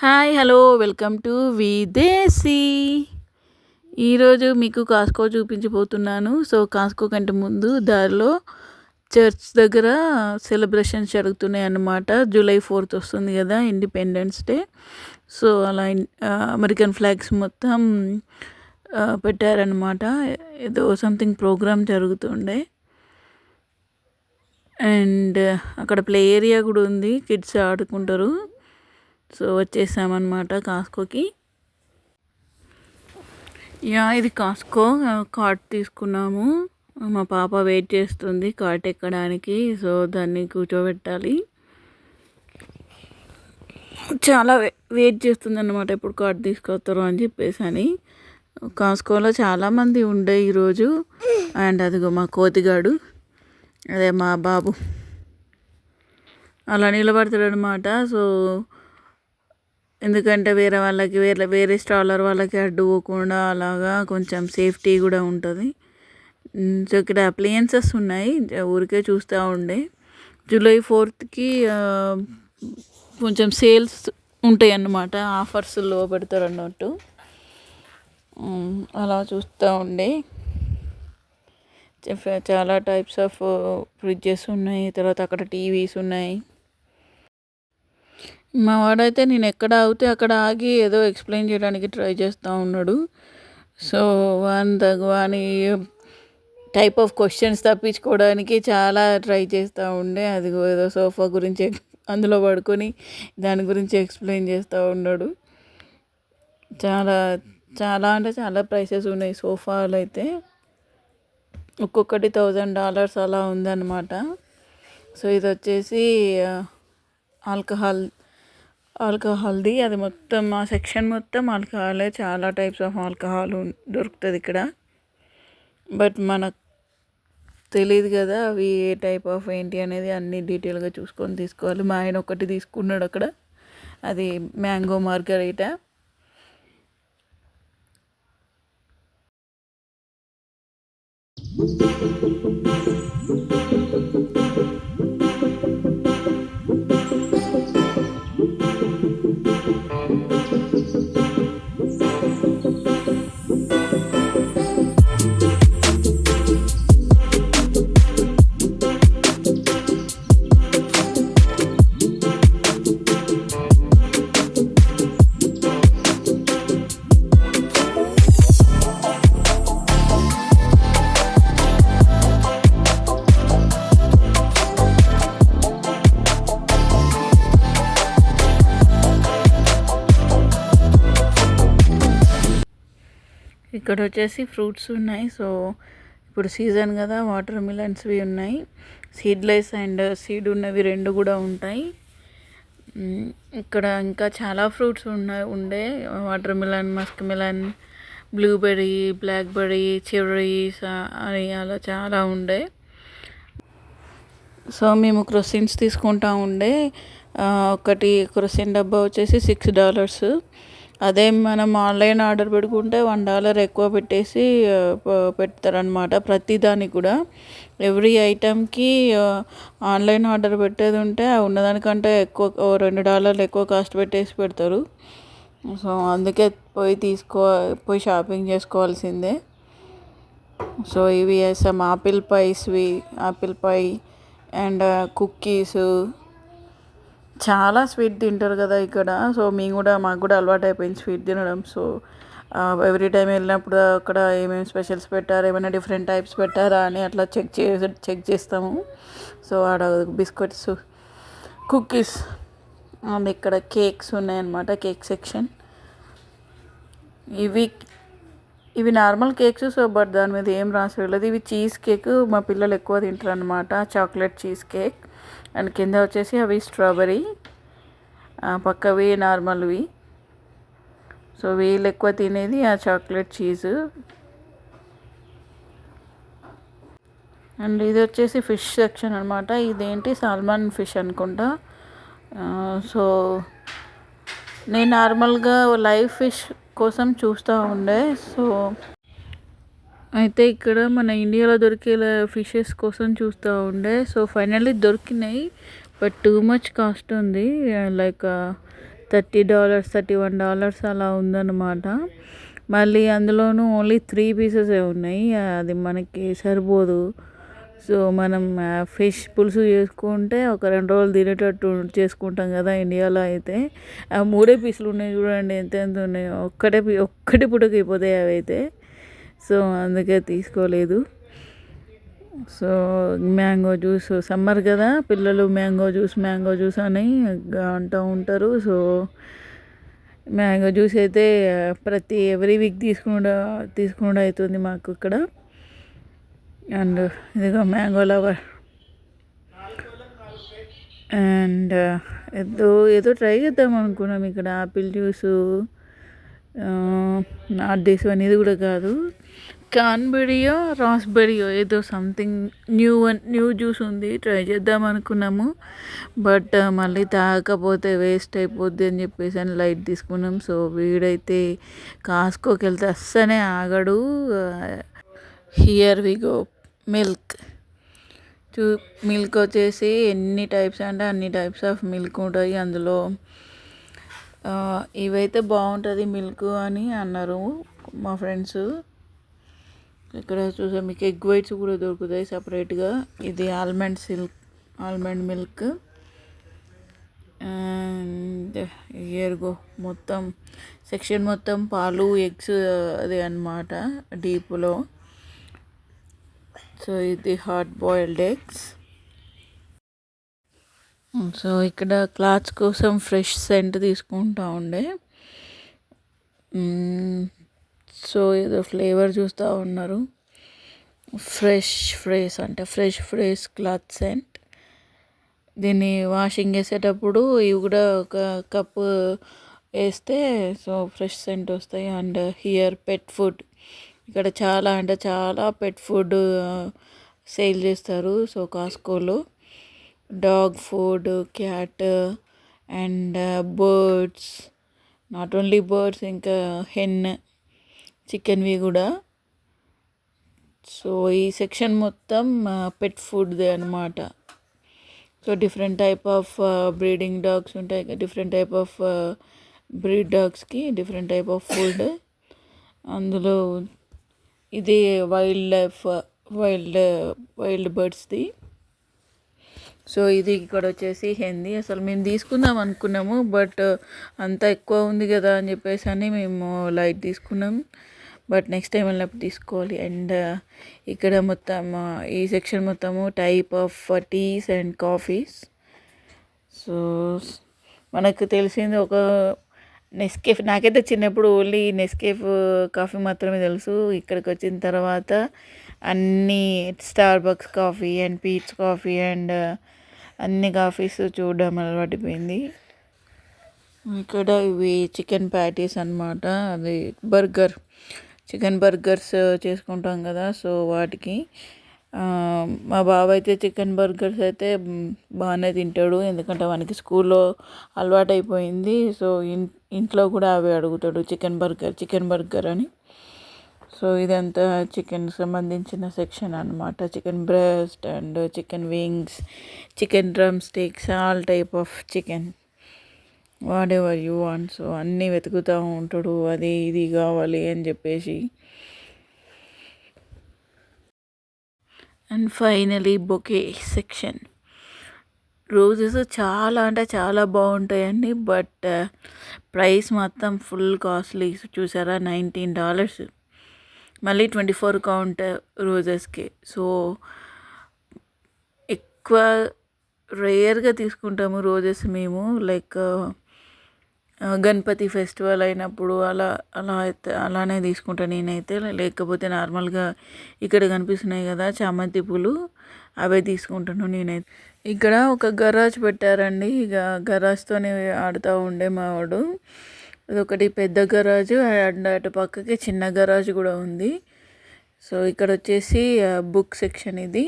Hi hello welcome to విదేశీ. ఈరోజు మీకు కాస్కో చూపించబోతున్నాను. సో కాస్కో కంటే ముందు దారిలో చర్చ్ దగ్గర సెలబ్రేషన్స్ జరుగుతున్నాయి అన్నమాట. జూలై 4th వస్తుంది కదా, ఇండిపెండెన్స్ డే. సో అలా అమెరికన్ ఫ్లాగ్స్ మొత్తం పెట్టారనమాట. ఏదో సంథింగ్ ప్రోగ్రామ్ జరుగుతుండే. అండ్ అక్కడ ప్లే ఏరియా కూడా ఉంది, కిడ్స్ ఆడుకుంటారు. సో వచ్చేసామన్నమాట కాస్కోకి. ఇది కాస్కో. కార్ట్ తీసుకున్నాము. మా పాప వెయిట్ చేస్తుంది కార్ట్ ఎక్కడానికి. సో దాన్ని కూర్చోబెట్టాలి. చాలా వెయిట్ చేస్తుంది అన్నమాట, ఎప్పుడు కార్ట్ తీసుకొస్తారు అని చెప్పేసి అని. కాస్కోలో చాలామంది ఉండే ఈరోజు. అండ్ అదిగో మా కోతిగాడు, అదే మా బాబు అలా నిలబడతాడు అనమాట. సో ఎందుకంటే వేరే స్టాలర్ వాళ్ళకి అడ్డు పోకుండా అలాగా కొంచెం సేఫ్టీ కూడా ఉంటుంది. సో ఇక్కడ అప్లయన్సెస్ ఉన్నాయి, ఊరికే చూస్తూ ఉండే. జూలై 4th కొంచెం సేల్స్ ఉంటాయి అన్నమాట, ఆఫర్స్లో పెడతారు అన్నట్టు. అలా చూస్తూ ఉండే. చాలా టైప్స్ ఆఫ్ ఫ్రిడ్జెస్ ఉన్నాయి. తర్వాత అక్కడ టీవీస్ ఉన్నాయి. మా వాడైతే నేను ఎక్కడ ఆగితే అక్కడ ఆగి ఏదో ఎక్స్ప్లెయిన్ చేయడానికి ట్రై చేస్తూ ఉన్నాడు. సో వాని టైప్ ఆఫ్ క్వశ్చన్స్ తప్పించుకోవడానికి చాలా ట్రై చేస్తూ ఉండే. అది ఏదో సోఫా గురించి అందులో పడుకొని దాని గురించి ఎక్స్ప్లెయిన్ చేస్తూ ఉన్నాడు. చాలా చాలా అంటే చాలా ప్రైసెస్ ఉన్నాయి సోఫాలు అయితే. ఒక్కొక్కటి $1000 అలా ఉందన్నమాట. సో ఇది వచ్చేసి ఆల్కహాల్ది. అది మొత్తం ఆ సెక్షన్ మొత్తం ఆల్కహాలే. చాలా టైప్స్ ఆఫ్ ఆల్కహాల్ దొరుకుతుంది ఇక్కడ. బట్ మనకు తెలియదు కదా అవి ఏ టైప్ ఆఫ్ ఏంటి అనేది. అన్ని డీటెయిల్గా చూసుకొని తీసుకోవాలి. మా ఆయన ఒకటి తీసుకున్నాడు అక్కడ, అది మ్యాంగో మార్గరీటా. ఇక్కడ వచ్చేసి ఫ్రూట్స్ ఉన్నాయి. సో ఇప్పుడు సీజన్ కదా, వాటర్ మిలన్స్వి ఉన్నాయి. సీడ్లెస్ అండ్ సీడ్ ఉన్నవి రెండు కూడా ఉంటాయి. ఇక్కడ ఇంకా చాలా ఫ్రూట్స్ ఉండే water melon, Musk melon, blueberry, blackberry, cherries అని అలా చాలా ఉండే. సో మేము క్రొసిన్స్ తీసుకుంటా ఉండే. ఒకటి క్రొసిన్ డబ్బా వచ్చేసి $6. అదే మనం ఆన్లైన్ ఆర్డర్ పెట్టుకుంటే $1 ఎక్కువ పెట్టేసి పెడతారనమాట ప్రతిదానికి కూడా. ఎవ్రీ ఐటమ్కి ఆన్లైన్ ఆర్డర్ పెట్టేది ఉంటే ఉన్నదానికంటే ఎక్కువ $2 ఎక్కువ కాస్ట్ పెట్టేసి పెడతారు. సో అందుకే పోయి షాపింగ్ చేసుకోవాల్సిందే. సో ఇవి some apple pie and cookies. చాలా స్వీట్ తింటారు కదా ఇక్కడ. సో మాకు కూడా అలవాటు అయిపోయింది స్వీట్ తినడం. సో ఎవ్రీ టైం వెళ్ళినప్పుడు అక్కడ ఏమేమి స్పెషల్స్ పెట్టారా, ఏమైనా డిఫరెంట్ టైప్స్ పెట్టారా అని అట్లా చెక్ చేస్తాము. సో ఆడ బిస్కెట్స్, కుక్కీస్ అండ్ ఇక్కడ కేక్స్ ఉన్నాయన్నమాట, కేక్ సెక్షన్. ఇవి నార్మల్ కేక్స్. సో బట్ దాని మీద ఏం రాసేయలేదు. ఇవి చీజ్ కేక్, మా పిల్లలు ఎక్కువ తింటారు అనమాట, చాక్లెట్ చీజ్ కేక్. అండ్ కింద వచ్చేసి అవి స్ట్రాబెర్రీ, పక్కవి నార్మల్వి. సో వీళ్ళు ఎక్కువ తినేది ఆ చాక్లెట్ చీజ్. అండ్ ఇది వచ్చేసి ఫిష్ సెక్షన్ అనమాట. ఇదేంటి సాల్మన్ ఫిష్ అనుకుంటా. సో నేను నార్మల్గా లైవ్ ఫిష్ కోసం చూస్తూ ఉండే. సో అయితే ఇక్కడ మన ఇండియాలో దొరికే ఫిషెస్ కోసం చూస్తూ ఉండే. సో ఫైనల్లీ దొరికినాయి, బట్ టూ మచ్ కాస్ట్ ఉంది. లైక్ $30 $31 అలా ఉందన్నమాట. మళ్ళీ అందులోనూ ఓన్లీ 3 పీసెసే ఉన్నాయి. అది మనకి సరిపోదు. సో మనం ఫిష్ పులుసు చేసుకుంటే ఒక 2 రోజులు తినేటట్టు చేసుకుంటాం కదా ఇండియాలో అయితే. ఆ 3 పీసులు ఉన్నాయి చూడండి ఎంత ఉన్నాయో. ఒక్కటి పూటకి అయిపోతాయి అవి అయితే. సో అందుకే తీసుకోలేదు. సో మ్యాంగో జ్యూస్ సమ్మర్ కదా, పిల్లలు మ్యాంగో జ్యూస్ అని అంటూ ఉంటారు. సో మ్యాంగో జ్యూస్ అయితే ఎవ్రీ వీక్ తీసుకుండా అవుతుంది మాకు ఇక్కడ. అండ్ ఇదిగో మ్యాంగో లవర్. అండ్ ఏదో ట్రై చేద్దాం అనుకున్నాం ఇక్కడ apple juice, not this one, ఇది కూడా కాదు, క్యాన్బెరియో రాస్బెరియో ఏదో సంథింగ్ న్యూ జ్యూస్ ఉంది, ట్రై చేద్దాం అనుకున్నాము. బట్ మళ్ళీ తాగకపోతే వేస్ట్ అయిపోద్ది అని చెప్పేసి అని లైట్ తీసుకున్నాం. సో వీడైతే కాస్కోకి వెళ్తే అస్సనే ఆగడు. Here we go milk. Milk వచ్చేసి ఎన్ని టైప్స్ అంటే అన్ని టైప్స్ ఆఫ్ మిల్క్ ఉంటాయి అందులో. ఇవైతే బాగుంటుంది మిల్క్ అని అన్నారు మా ఫ్రెండ్స్. ఇక్కడ చూసా మీకు ఎగ్ వైట్స్ కూడా దొరుకుతాయి సపరేట్గా. ఇది ఆల్మండ్ మిల్క్. అండ్ ఇయర్గో మొత్తం సెక్షన్ మొత్తం పాలు ఎగ్స్ అది అన్నమాట డీప్లో. సో ఇది హాట్ బాయిల్డ్ ఎగ్స్. సో ఇక్కడ క్లాత్స్ కోసం ఫ్రెష్ సెంట్ తీసుకుంటా ఉండే. సో ఏదో ఫ్లేవర్ చూస్తూ ఉన్నారు. Fresh phrase cloth scent. దీన్ని వాషింగ్ వేసేటప్పుడు ఇవి కూడా ఒక కప్పు వేస్తే సో ఫ్రెష్ సెంట్ వస్తాయి. And here pet food. ఇక్కడ చాలా పెట్ ఫుడ్ సేల్ చేస్తారు. సో కాస్కోలో dog food, cat and birds, not only birds, ఇంకా హెన్, చికెన్వి కూడా. సో ఈ సెక్షన్ మొత్తం పెట్ ఫుడ్దే అనమాట. So different type of breeding dogs ఉంటాయి, డిఫరెంట్ టైప్ ఆఫ్ బ్రీడ్ డాగ్స్కి డిఫరెంట్ టైప్ ఆఫ్ ఫుడ్. అందులో ఇది వైల్డ్ బర్డ్స్ది. సో ఇది ఇక్కడ వచ్చేసి హెందీ. అసలు మేము తీసుకుందాం అనుకున్నాము, బట్ అంత ఎక్కువ ఉంది కదా అని చెప్పేసి అని మేము లైట్ తీసుకున్నాం. బట్ నెక్స్ట్ టైం వెళ్ళినప్పుడు తీసుకోవాలి. అండ్ ఇక్కడ మొత్తం ఈ సెక్షన్ మొత్తము type of teas and coffees. So మనకు తెలిసింది ఒక నెస్కేఫ్. నాకైతే చిన్నప్పుడు ఓన్లీ నెస్కేఫ్ కాఫీ మాత్రమే తెలుసు. ఇక్కడికి వచ్చిన తర్వాత అన్నీ Starbucks coffee and peach coffee and అన్ని కాఫీస్ చూడడం అలవాటైపోయింది. ఇక్కడ ఇవి చికెన్ ప్యాటీస్ అన్నమాట. అది చికెన్ బర్గర్స్ చేసుకుంటాం కదా, సో వాటికి. మా బాబు అయితే చికెన్ బర్గర్స్ అయితే బాగానే తింటాడు, ఎందుకంటే వానికి స్కూల్లో అలవాటు అయిపోయింది. సో ఇంట్లో కూడా అవే అడుగుతాడు, చికెన్ బర్గర్ అని. సో ఇదంతా చికెన్ సంబంధించిన సెక్షన్ అనమాట. Chicken breast and chicken wings, chicken drum sticks, all type of chicken, what ever you want. So అన్నీ వెతుకుతూ ఉంటాడు, అది ఇది కావాలి అని చెప్పేసి. And finally bouquet section. Roses చాలా బాగుంటాయండి, బట్ ప్రైస్ మాత్రం ఫుల్ కాస్ట్లీ. చూసారా, $19. మళ్ళీ 24 కౌంట్ రోజెస్కి. సో ఎక్కువ రేర్గా తీసుకుంటాము రోజెస్ మేము, లైక్ గణపతి ఫెస్టివల్ అయినప్పుడు అలానే తీసుకుంటాను నేనైతే. లేకపోతే నార్మల్గా ఇక్కడ కనిపిస్తున్నాయి కదా చామంతి పూలు, అవే తీసుకుంటాను నేనైతే. ఇక్కడ ఒక గరాజ్ పెట్టారండి. ఇక గరాజ్తోనే ఆడుతూ ఉండే మా వాడు. అదొకటి పెద్ద గరాజు, అండ్ అటు పక్కకి చిన్న గరాజ్ కూడా ఉంది. సో ఇక్కడ వచ్చేసి బుక్ సెక్షన్. ఇది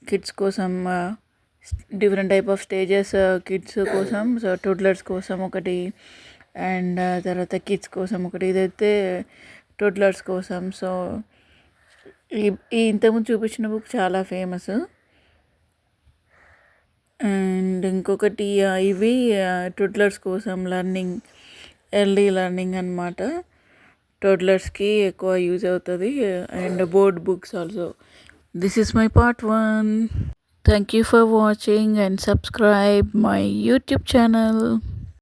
కిడ్స్ కోసం different type of stages, kids కోసం, సో టోడ్లర్స్ కోసం ఒకటి, అండ్ తర్వాత కిడ్స్ కోసం ఒకటి. ఇదైతే టోడ్లర్స్ కోసం. సో ఈ ఇంతకుముందు చూపించిన బుక్ చాలా ఫేమస్. అండ్ ఇంకొకటి ఇవి టోడ్లర్స్ కోసం ఎల్డీ లర్నింగ్ అనమాట. టోడ్లర్స్కి ఎక్కువ యూజ్ అవుతుంది. And board books also. This is my part 1. Thank you for watching and subscribe my YouTube channel.